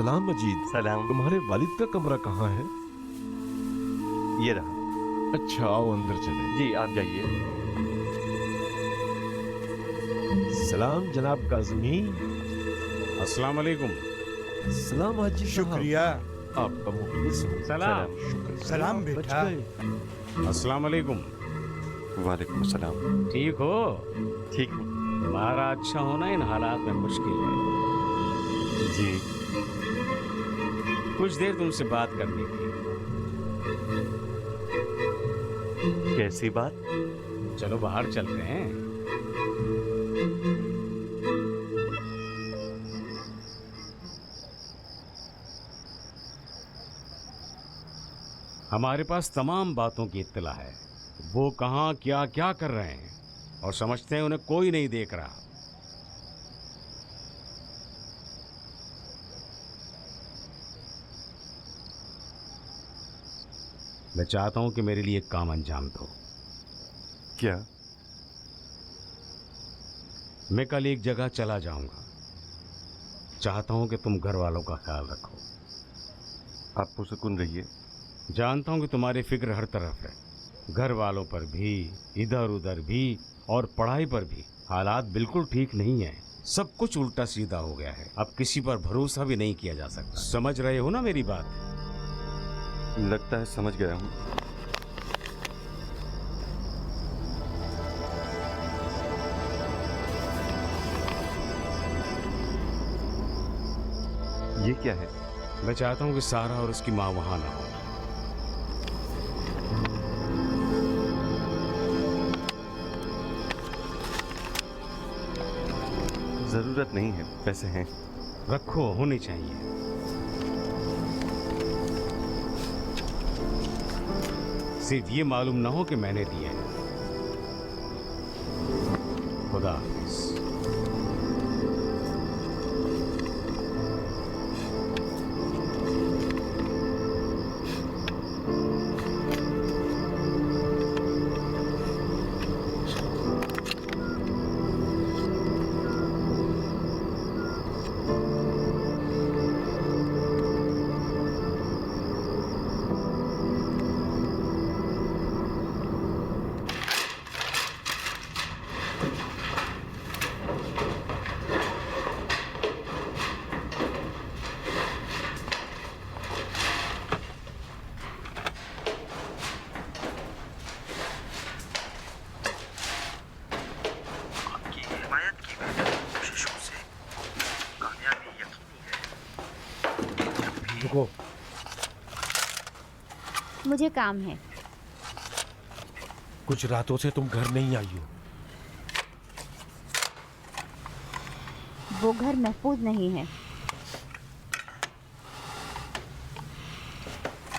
सलाम मजीद। सलाम। तुम्हारे वालिद का कमरा कहाँ है? ये रहा। अच्छा आओ अंदर चले। जी आप जाइए। सलाम जनाब काज़मी। अस्सलाम वालेकुम। सलाम हाजी साहब। शुक्रिया। आपका मुखलिस हूँ। सलाम। शुक्र। सलाम बच बेटा। गए। अस्सलाम वालेकुम। वालेकुम सलाम। ठीक हो? ठीक हूँ। तुम्हारा अच्छा होना इन हालात में मुश्किल है। जी कुछ देर तुमसे बात करनी थी। कैसी बात? चलो बाहर चलते हैं। हमारे पास तमाम बातों की इत्तला है। वो कहाँ क्या क्या कर रहे हैं और समझते हैं उन्हें कोई नहीं देख रहा। मैं चाहता हूं कि मेरे लिए एक काम अंजाम दो। क्या? मैं कल एक जगह चला जाऊंगा। चाहता हूं कि तुम घर वालों का ख्याल रखो। आप पुरसुकून रहिए। जानता हूं कि तुम्हारी फिक्र हर तरफ है, घर वालों पर भी, इधर उधर भी, और पढ़ाई पर भी। हालात बिल्कुल ठीक नहीं है। सब कुछ उल्टा सीधा हो गया है। अब किसी पर भरोसा भी नहीं किया जा सकता। समझ रहे हो ना मेरी बात? लगता है समझ गया हूँ। ये क्या है? मैं चाहता हूं कि सारा और उसकी माँ वहां ना हो। जरूरत नहीं है, पैसे हैं। रखो, होनी चाहिए। सिर्फ ये मालूम ना हो कि मैंने दिए हैं। खुदा हाफिज। रुको। मुझे काम है। कुछ रातों से तुम घर नहीं आई हो। वो घर महफूज नहीं है।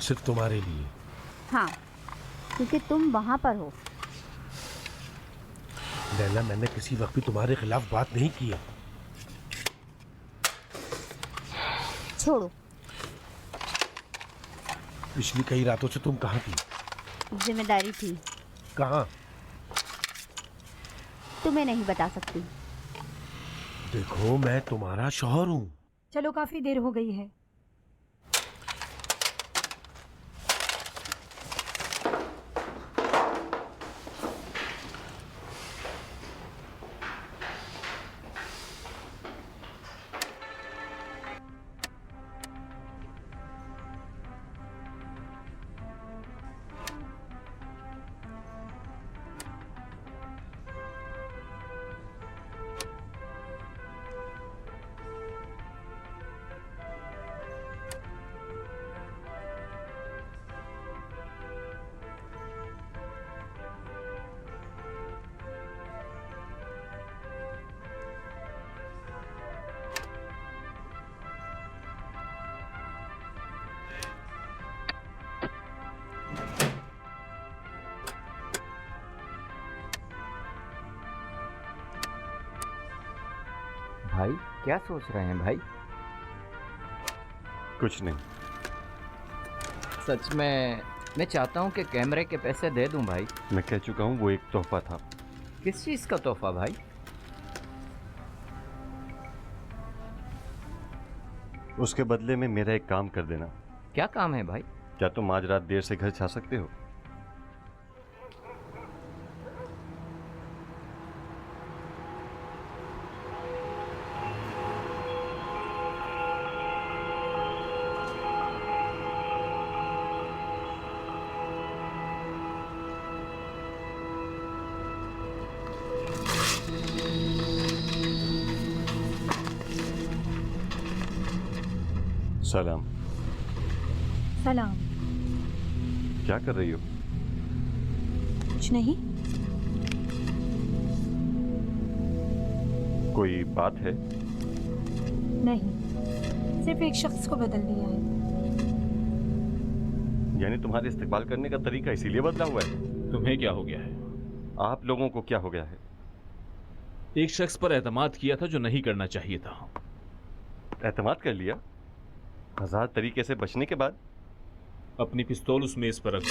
सिर्फ तुम्हारे लिए। हाँ, क्योंकि तुम वहां पर हो। लैला, मैंने किसी वक्त भी तुम्हारे खिलाफ बात नहीं की है। छोड़ो। पिछली कई रातों से तुम कहाँ थी? जिम्मेदारी थी। कहाँ? तुम्हें नहीं बता सकती। देखो, मैं तुम्हारा शौहर हूँ। चलो काफी देर हो गई है। भाई क्या सोच रहे हैं भाई? कुछ नहीं। सच में मैं चाहता हूँ कि कैमरे के पैसे दे दूँ भाई। मैं कह चुका हूँ वो एक तोहफा था। किस चीज़ का तोहफा भाई? उसके बदले में मेरा एक काम कर देना। क्या काम है भाई? क्या तुम आज रात देर से घर जा सकते हो? सलाम। सलाम। क्या कर रही हो? कुछ नहीं। कोई बात है? नहीं, सिर्फ एक शख्स को बदल दिया है। यानी तुम्हारे इस्तेमाल करने का तरीका इसीलिए बदला हुआ है? तुम्हें क्या हो गया है? आप लोगों को क्या हो गया है? एक शख्स पर एतमाद किया था जो नहीं करना चाहिए था। एतमाद कर लिया? 1000 तरीके से बचने के बाद? अपनी पिस्तौल उस मेज पर रख दो।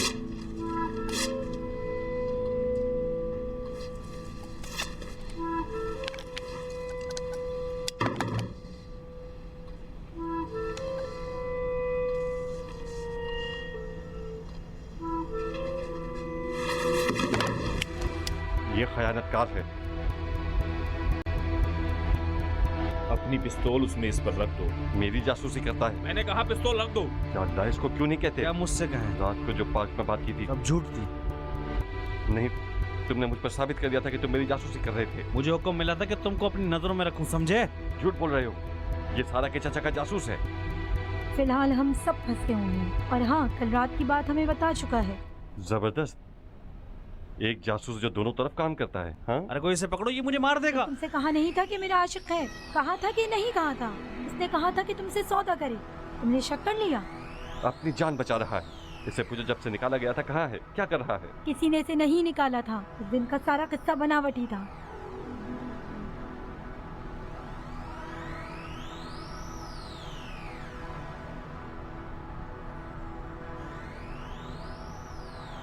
ये खयानतकार है। अपनी पिस्तौल उस मेज पर रख दो। मेरी जासूसी करता है। मैंने कहा पिस्तौल रख दो। क्या अल्लाह इसको क्यों नहीं कहते? क्या मुझसे कहें? रात को जो पार्क में बात की थी अब झूठ थी। नहीं, तुमने मुझ पर साबित कर दिया था कि तुम मेरी जासूसी कर रहे थे। मुझे हुक्म मिला था कि तुमको अपनी नजरों में रखूं, समझे? झूठ बोल रहे हो। ये सारा के चाचा का जासूस है। फिलहाल हम सब फंसे हुए हैं। और हाँ, कल रात की बात हमें बता चुका है। जबरदस्त। एक जासूस जो दोनों तरफ काम करता है। हाँ, अरे कोई इसे पकड़ो, ये मुझे मार देगा। तुमसे कहा नहीं था कि मेरा आशिक है? कहा था कि नहीं कहा था? उसने कहा था कि तुमसे सौदा करे। तुमने शक कर लिया। अपनी जान बचा रहा है। इसे पूछो जब से निकाला गया था कहाँ है, क्या कर रहा है? किसी ने इसे नहीं निकाला था। उस दिन का सारा किस्सा बनावटी था।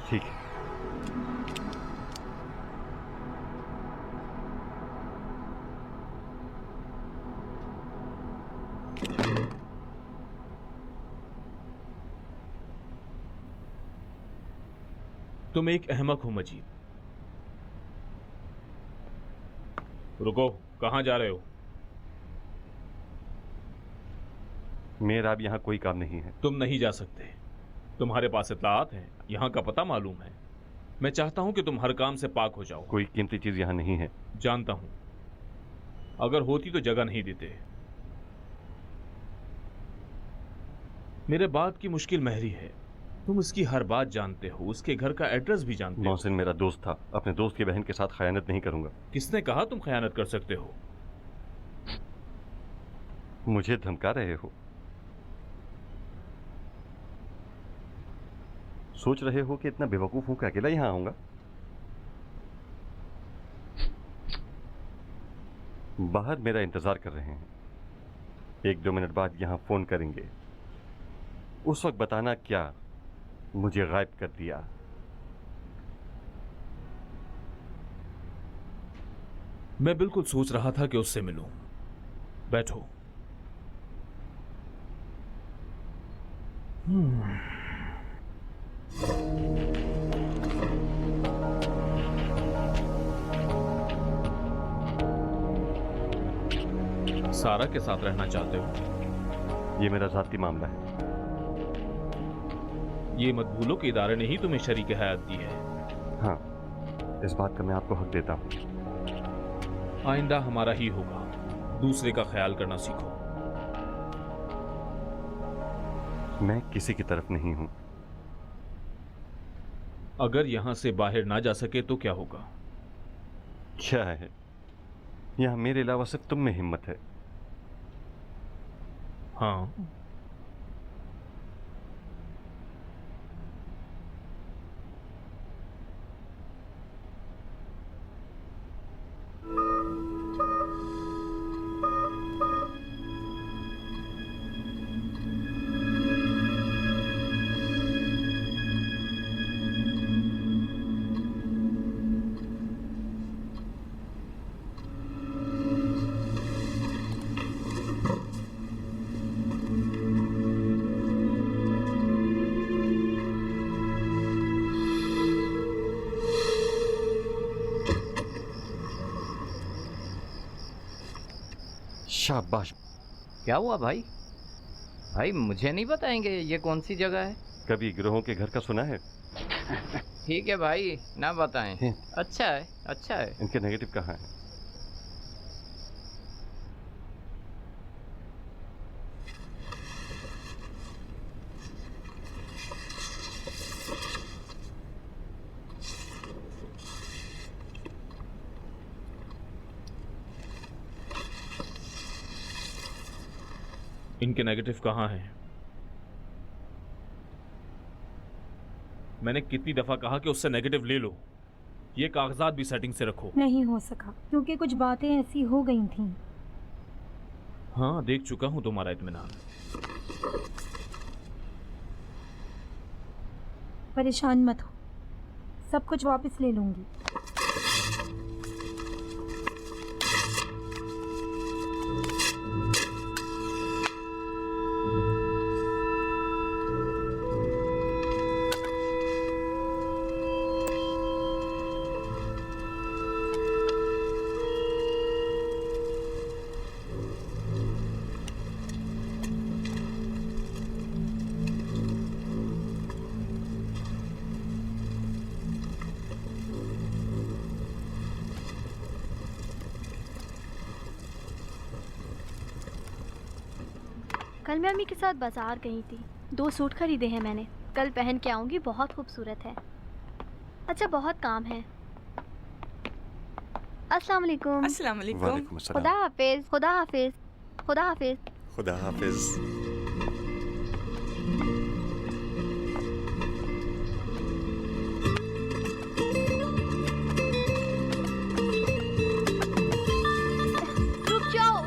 ठीक है। तुम एक अहमक हो मजीद। रुको, कहां जा रहे हो? मेरा अब यहाँ कोई काम नहीं है। तुम नहीं जा सकते। तुम्हारे पास इत्तलात है, यहाँ का पता मालूम है। मैं चाहता हूं कि तुम हर काम से पाक हो जाओ। कोई कीमती चीज यहाँ नहीं है। जानता हूं, अगर होती तो जगह नहीं देते। मेरे बात की मुश्किल महरी है। तुम उसकी हर बात जानते हो, उसके घर का एड्रेस भी जानते हो। मोहसिन मेरा दोस्त था। अपने दोस्त की बहन के साथ खयानत नहीं करूंगा। किसने कहा तुम खयानत कर सकते हो? मुझे धमका रहे हो? सोच रहे हो कि इतना बेवकूफ हूं कि अकेला यहां आऊंगा? बाहर मेरा इंतजार कर रहे हैं। 1-2 मिनट बाद यहां फोन करेंगे। उस वक्त बताना क्या मुझे गायब कर दिया। मैं बिल्कुल सोच रहा था कि उससे मिलूं। बैठो। सारा के साथ रहना चाहते हो? ये मेरा जाती मामला है। ये मत भूलो कि इदारे ने ही तुम्हें शरीक हयात दी है। हाँ, इस बात का मैं आपको हक देता हूँ। आइंदा हमारा ही होगा। दूसरे का ख्याल करना सीखो। मैं किसी की तरफ नहीं हूं। अगर यहां से बाहर ना जा सके तो क्या होगा? क्या है, यहां मेरे अलावा सिर्फ तुम में हिम्मत है। हाँ, शाबाश। क्या हुआ भाई? भाई मुझे नहीं बताएंगे ये कौन सी जगह है? कभी गिरोहों के घर का सुना है? ठीक है भाई, ना बताएं। हैं। अच्छा है, अच्छा है। इनके नेगेटिव कहाँ है? इनके नेगेटिव कहाँ हैं? मैंने कितनी दफा कहा कि उससे नेगेटिव ले लो। ये कागजात भी सेटिंग से रखो। नहीं हो सका क्योंकि कुछ बातें ऐसी हो गई थीं। हाँ, देख चुका हूं तुम्हारा इत्मीनान। परेशान मत हो, सब कुछ वापस ले लूंगी। कल मैं अम्मी के साथ बाजार गई थी। 2 सूट खरीदे हैं मैंने, कल पहन के आऊँगी। बहुत खूबसूरत है। अच्छा, बहुत काम है। अस्सलाम वालेकुम। अस्सलाम वालेकुम। वालेकुम अस्सलाम। खुदा हाफिज, खुदा हाफिज, खुदा हाफिज। खुदा हाफिज। रुक जाओ।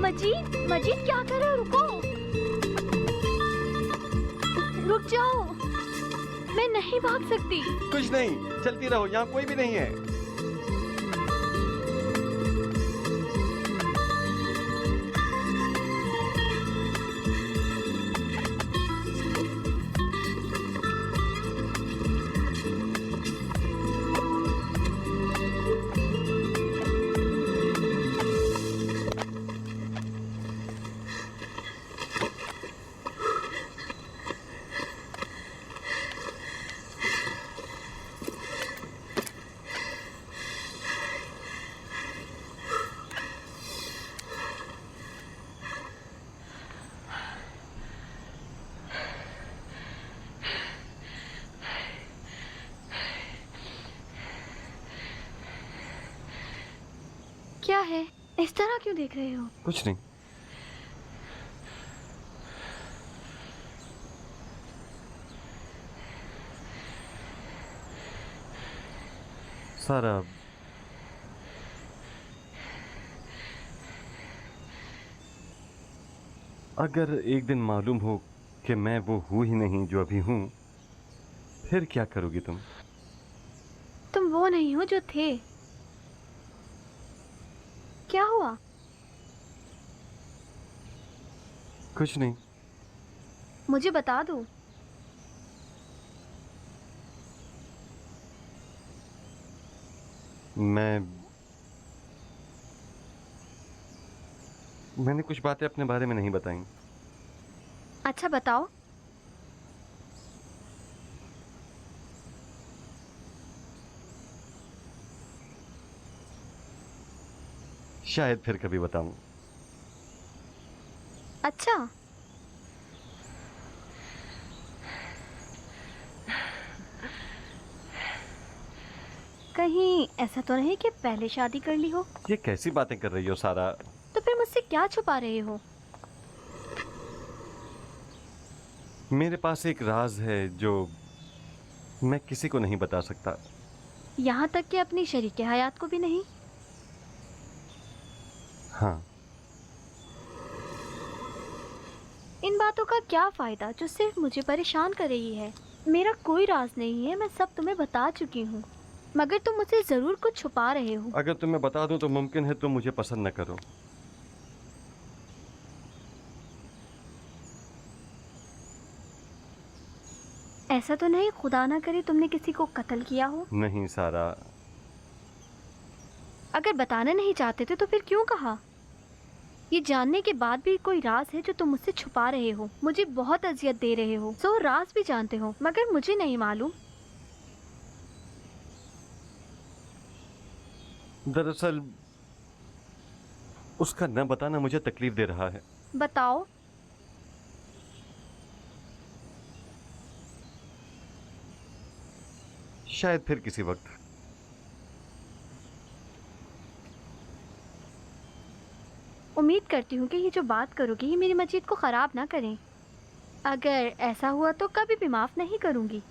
मजीद, मजीद क्या कर रहे हो? रुको, रुक जाओ। मैं नहीं भाग सकती। कुछ नहीं, चलती रहो, यहाँ कोई भी नहीं है। क्या है? इस तरह क्यों देख रहे हो? कुछ नहीं। सारा, अगर एक दिन मालूम हो कि मैं वो हूं ही नहीं जो अभी हूं, फिर क्या करोगी तुम? तुम वो नहीं हो जो थे। क्या हुआ? कुछ नहीं। मुझे बता दो। मैंने कुछ बातें अपने बारे में नहीं बताई। अच्छा बताओ। शायद फिर कभी बताऊं। अच्छा, कहीं ऐसा तो नहीं कि पहले शादी कर ली हो? ये कैसी बातें कर रही हो सारा? तो फिर मुझसे क्या छुपा रहे हो? मेरे पास एक राज है जो मैं किसी को नहीं बता सकता। यहाँ तक कि अपनी शरीके हयात को भी नहीं? हाँ। इन बातों का क्या फायदा जो सिर्फ मुझे परेशान कर रही है? मेरा कोई राज नहीं है, मैं सब तुम्हें बता चुकी हूँ, मगर तुम मुझसे जरूर कुछ छुपा रहे हो। अगर तुम्हें बता दूं तो मुमकिन है तुम मुझे पसंद न करो। ऐसा तो नहीं खुदा ना करे तुमने किसी को कत्ल किया हो? नहीं सारा, अगर बताना नहीं चाहते थे तो फिर क्यों कहा? ये जानने के बाद भी कोई राज है जो तुम मुझसे छुपा रहे हो, मुझे बहुत अजियत दे रहे हो। सो राज भी जानते हो मगर मुझे नहीं मालूम। दरअसल उसका न बताना मुझे तकलीफ दे रहा है। बताओ। शायद फिर किसी वक्त। उम्मीद करती हूँ कि ये जो बात करोगी ये मेरी मजीद को ख़राब ना करें। अगर ऐसा हुआ तो कभी भी माफ़ नहीं करूँगी।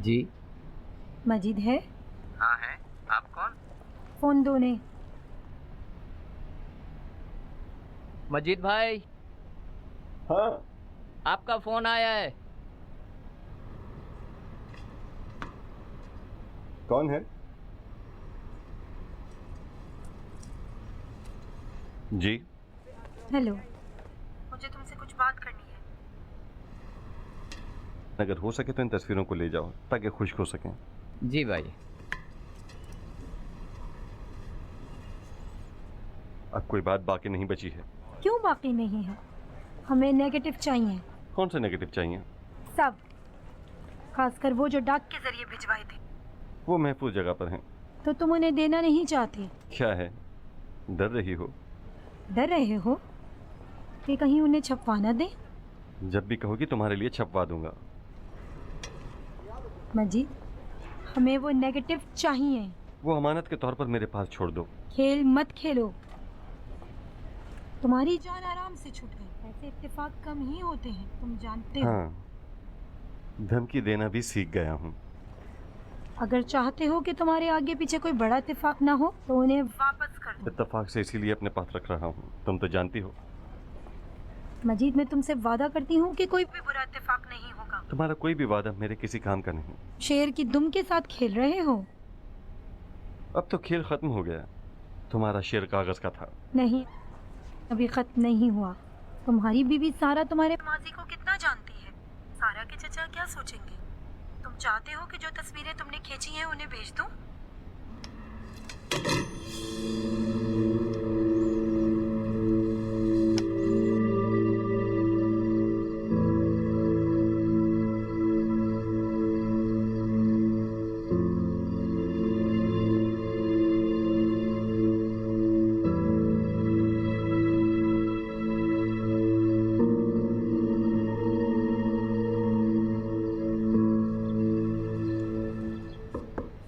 जी मजीद है? हाँ है। आप कौन? फोन दो ने। मजीद भाई, हाँ। आपका फोन आया है। कौन है? जी। हेलो, मुझे तुमसे कुछ बात करनी है। अगर हो सके तो इन तस्वीरों को ले जाओ ताकि खुश हो सकें। जी भाई। अब कोई बात बाकी नहीं बची है। क्यों बाकी नहीं है? हमें नेगेटिव चाहिए। कौन से नेगेटिव चाहिए? सब, खासकर वो जो डाक के जरिए भिजवाए थे। वो महफूज जगह पर हैं। तो तुम उन्हें देना नहीं चाहते? क्या है, डर रही हो? डर रहे हो कि कहीं उन्हें छपवा न दें? जब भी कहोगी तुम्हारे लिए छपवा दूंगा। मजीद, हमें वो नेगेटिव चाहिए। वो अमानत के तौर पर मेरे पास छोड़ दो। खेल मत खेलो। तुम्हारी जान आराम से छूट गई। ऐसे इत्तेफाक कम ही होते हैं, तुम जानते हो। हाँ, धमकी देना भी सीख गया हूँ। अगर चाहते हो कि तुम्हारे आगे पीछे कोई बड़ा इत्तेफाक ना हो तो उन्हें वापस कर दो। इत्तेफाक से इसीलिए अपने पास रख रहा हूँ, तुम तो जानती हो। मजीद, मैं तुमसे वादा करती हूँ कि कोई भी बुरा इत्तेफाक नहीं होगा। तुम्हारा कोई भी वादा मेरे किसी काम का नहीं। शेर की दुम के साथ खेल रहे हो। अब तो खेल खत्म हो गया। तुम्हारा शेर कागज का था। नहीं, अभी खत्म नहीं हुआ। तुम्हारी बीवी सारा तुम्हारे माजी को कितना जानती है। सारा के चचा क्या सोचेंगे? तुम चाहते हो कि जो तस्वीरें तुमने खींची हैं उन्हें भेज दूं?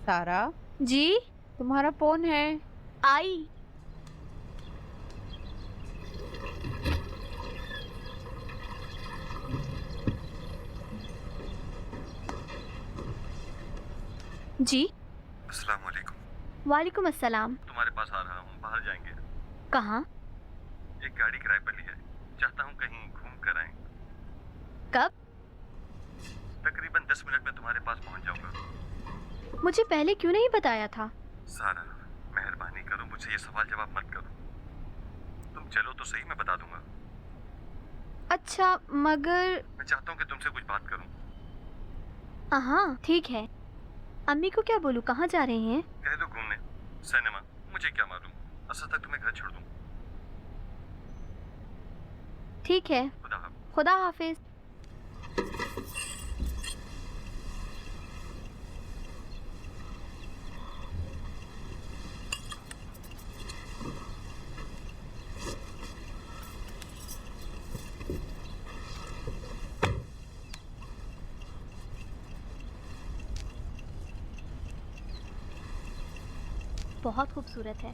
सारा जी तुम्हारा फोन है। आई। जी। अस्सलाम वालेकुम। वालेकुम अस्सलाम। तुम्हारे पास आ रहा हूँ, बाहर जाएंगे। कहाँ? एक गाड़ी किराए पर ली है, चाहता हूँ कहीं घूम कर आए। कब? तकरीबन 10 मिनट में तुम्हारे पास पहुँच जाऊंगा। मुझे पहले क्यों नहीं बताया था? सारा, मेहरबानी करो, मुझसे ये सवाल जवाब मत करो। तुम चलो तो सही, मैं बता दूंगा। अच्छा, मगर मैं चाहता हूँ कि तुमसे कुछ बात करूँ। हाँ ठीक है। अम्मी को क्या बोलूँ, कहाँ जा रहे हैं? कह दो घूमने, सिनेमा, मुझे क्या मालूम। असल तक तुम्हें घर छोड़ दूँ। ठीक है, खुदा हाफिज। बहुत खूबसूरत है।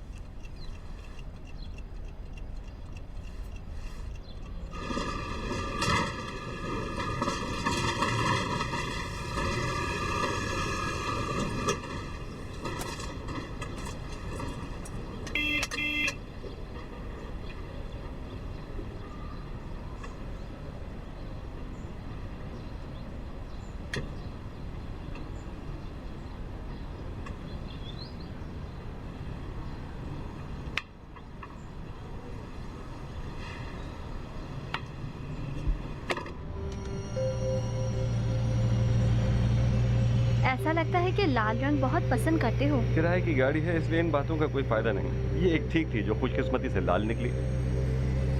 ऐसा लगता है कि लाल रंग बहुत पसंद करते हो। किराए की गाड़ी है इसलिए इन बातों का कोई फायदा नहीं। ये एक ठीक थी जो खुशकिस्मती से लाल निकली।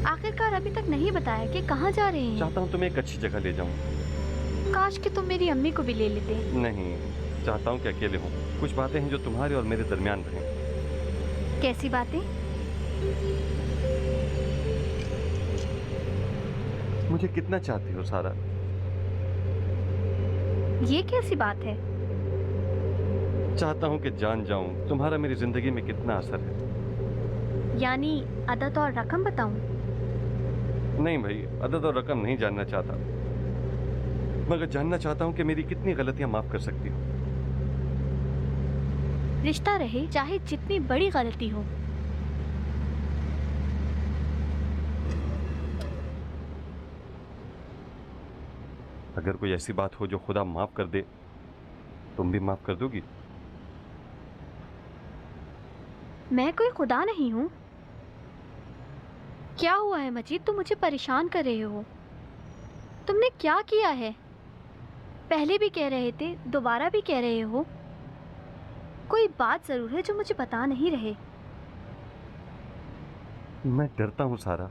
आखिरकार अभी तक नहीं बताया कि कहाँ जा रहे हैं। चाहता हूँ तुम्हें एक अच्छी जगह ले जाऊँ। काश कि तुम मेरी अम्मी को भी ले लेते। नहीं, चाहता हूँ कि अकेले हूँ। कुछ बातें हैं जो तुम्हारे और मेरे दरमियान रहें। कैसी बातें? मुझे कितना चाहती हो सारा? ये कैसी बात है? चाहता हूँ कि जान जाऊँ तुम्हारा मेरी जिंदगी में कितना असर है। यानी अदद और रकम बताऊं? नहीं भाई, अदद और रकम नहीं जानना चाहता, मगर जानना चाहता हूँ कि मेरी कितनी गलतियां माफ कर सकती हो। रिश्ता रहे चाहे जितनी बड़ी गलती हो। अगर कोई ऐसी बात हो जो खुदा माफ कर दे, तुम भी माफ कर दोगी? मैं कोई खुदा नहीं हूँ। क्या हुआ है मजीद, तुम मुझे परेशान कर रहे हो? तुमने क्या किया है? पहले भी कह रहे थे, दोबारा भी कह रहे हो। कोई बात जरूर है जो मुझे बता नहीं रहे। मैं डरता हूँ सारा।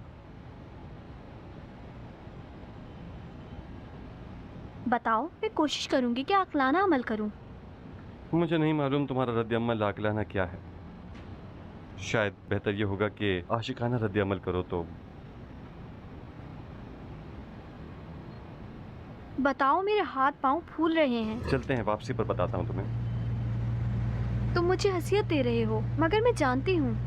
बताओ, मैं कोशिश करूंगी कि अक्लाना अमल करूं। मुझे नहीं मालूम तुम्हारा रद्द-ए-अमल आकलाना क्या है। शायद बेहतर ये होगा कि आशिकाना रद्द-ए-अमल करो तो। बताओ, मेरे हाथ पांव फूल रहे हैं। चलते हैं, वापसी पर बताता हूँ तुम्हें। तुम मुझे हसीयत दे रहे हो, मगर मैं जानती हूँ।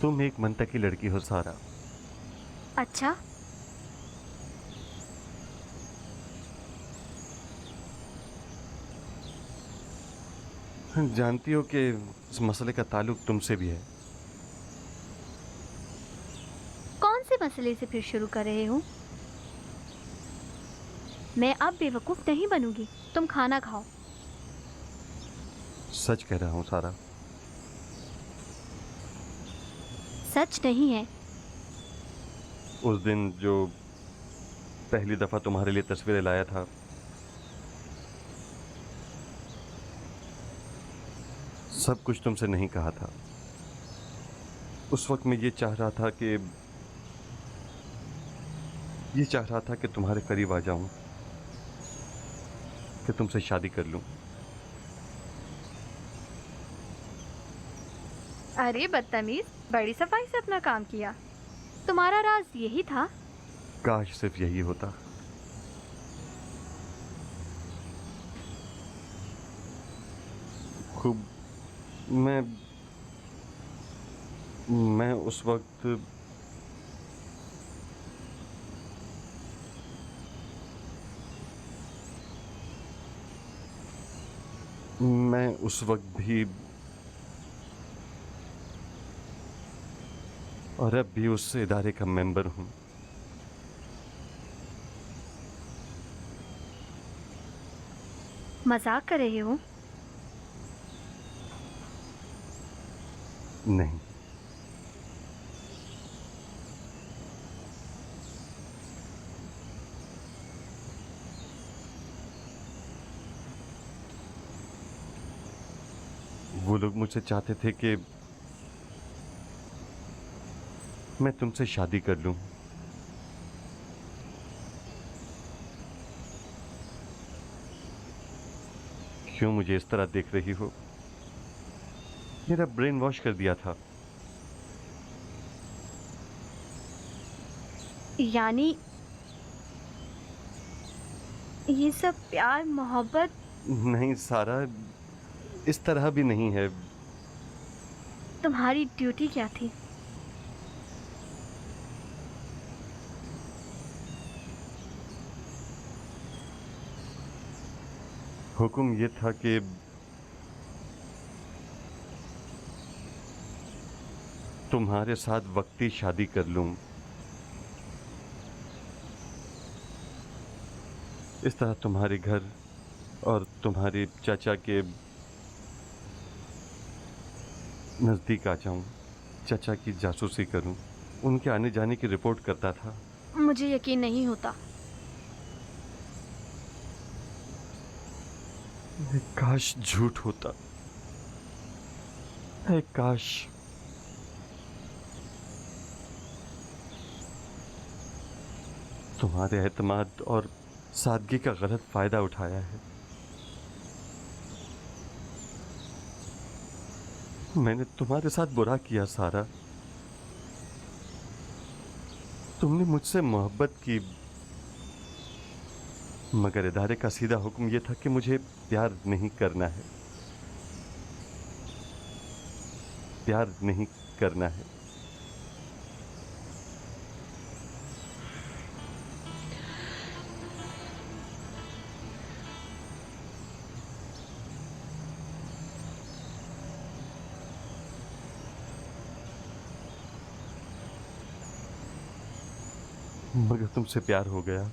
तुम एक मनता की लड़की हो सारा। अच्छा, जानती हो कि इस मसले का ताल्लुक तुमसे भी है। कौन से मसले से फिर शुरू कर रहे हो? मैं अब बेवकूफ नहीं बनूंगी। तुम खाना खाओ। सच कह रहा हूँ सारा। सच नहीं है। उस दिन जो पहली दफा तुम्हारे लिए तस्वीरें लाया था, सब कुछ तुमसे नहीं कहा था। उस वक्त मैं ये चाह रहा था कि तुम्हारे करीब आ जाऊं, कि तुमसे शादी कर लूं। अरे बदतमीज, बड़ी सफाई से अपना काम किया। तुम्हारा राज यही था? काश सिर्फ यही होता। खूब मैं उस वक्त मैं उस वक्त भी और अब भी उस इदारे का मेंबर हूं। मजाक कर रहे हो? नहीं, वो लोग मुझसे चाहते थे कि मैं तुमसे शादी कर लूं। क्यों मुझे इस तरह देख रही हो? मेरा ब्रेन वॉश कर दिया था। यानी ये सब प्यार मोहब्बत? नहीं सारा, इस तरह भी नहीं है। तुम्हारी ड्यूटी क्या थी? हुक्म ये था कि तुम्हारे साथ वक्ती शादी कर लूं। इस तरह तुम्हारे घर और तुम्हारे चाचा के नजदीक आ जाऊं, चाचा की जासूसी करूं, उनके आने जाने की रिपोर्ट करता था। मुझे यकीन नहीं होता। काश झूठ होता है, काश। तुम्हारे एतमाद और सादगी का गलत फायदा उठाया है। मैंने तुम्हारे साथ बुरा किया सारा। तुमने मुझसे मोहब्बत की, मगर इदारे का सीधा हुक्म यह था कि मुझे प्यार नहीं करना है, प्यार नहीं करना है। मगर तुमसे प्यार हो गया।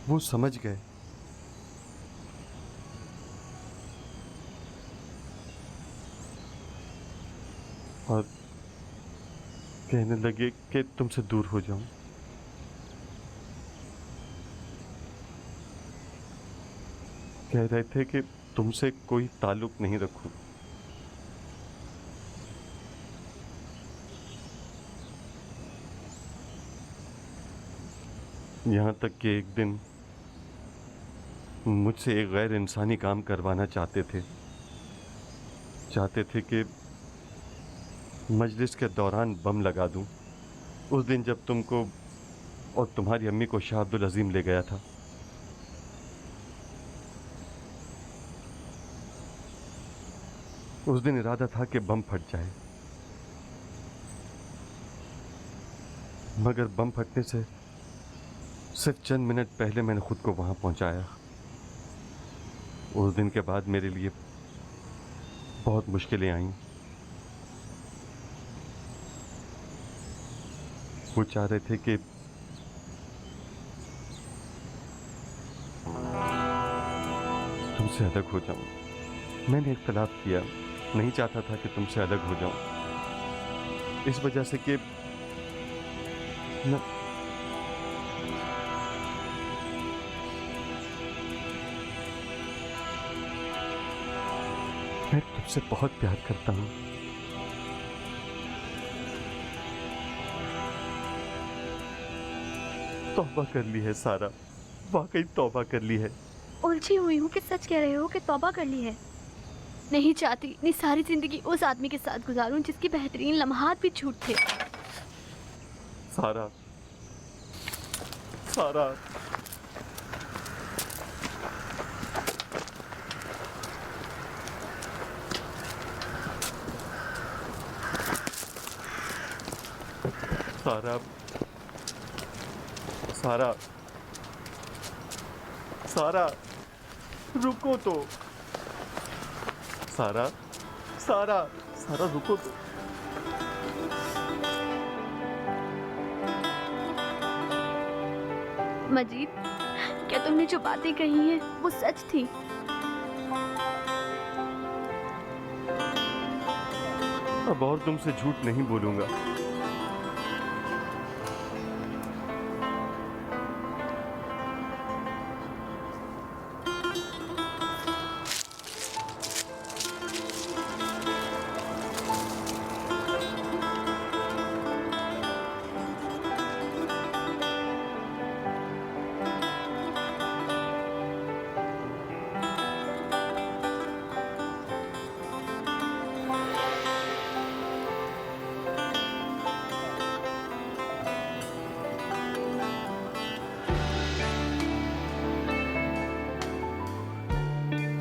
वो समझ गए। और कहने लगे कि तुमसे दूर हो जाऊं। कह रहे थे कि तुमसे कोई ताल्लुक नहीं रखूं। यहां तक कि एक दिन मुझसे एक गैर इंसानी काम करवाना चाहते थे कि मजलिस के दौरान बम लगा दूं। उस दिन जब तुमको और तुम्हारी अम्मी को शाह अब्दुल अजीम ले गया था। उस दिन इरादा था कि बम फट जाए, मगर बम फटने से सिर्फ चंद मिनट पहले मैंने खुद को वहां पहुंचाया। उस दिन के बाद मेरे लिए बहुत मुश्किलें आईं। वो चाह रहे थे कि तुमसे अलग हो जाऊं। मैंने इख्तिलाफ किया, नहीं चाहता था कि तुमसे अलग हो जाऊं, इस वजह से कि मैं तुमसे बहुत प्यार करता हूं। तौबा कर ली है सारा, वाकई तौबा कर ली है। उलझी हुई हूँ कि सच कह रहे हो कि तौबा कर ली है। नहीं चाहती इतनी सारी जिंदगी उस आदमी के साथ गुजारूं जिसकी बेहतरीन लम्हात भी झूठ थे। सारा, सारा, सारा, सारा, सारा, रुको तो। सारा, सारा, सारा रुको तो। मजीद, क्या तुमने जो बातें कही हैं वो सच थी? अब और तुमसे झूठ नहीं बोलूंगा।